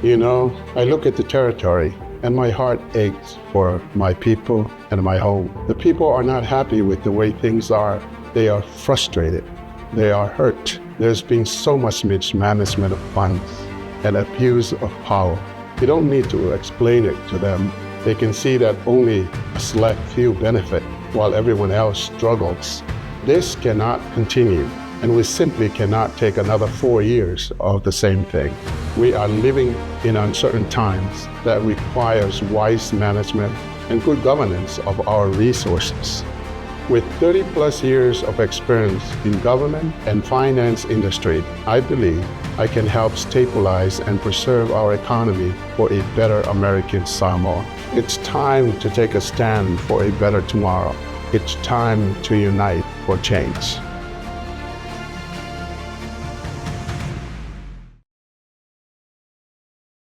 You know, I look at the territory and my heart aches for my people and my home. The people are not happy with the way things are. They are frustrated. They are hurt. There's been so much mismanagement of funds and abuse of power. You don't need to explain it to them. They can see that only a select few benefit while everyone else struggles. This cannot continue, and we simply cannot take another 4 years of the same thing. We are living in uncertain times that requires wise management and good governance of our resources. With 30 plus years of experience in government and finance industry, I believe I can help stabilize and preserve our economy for a better American Samoa. It's time to take a stand for a better tomorrow. It's time to unite for change.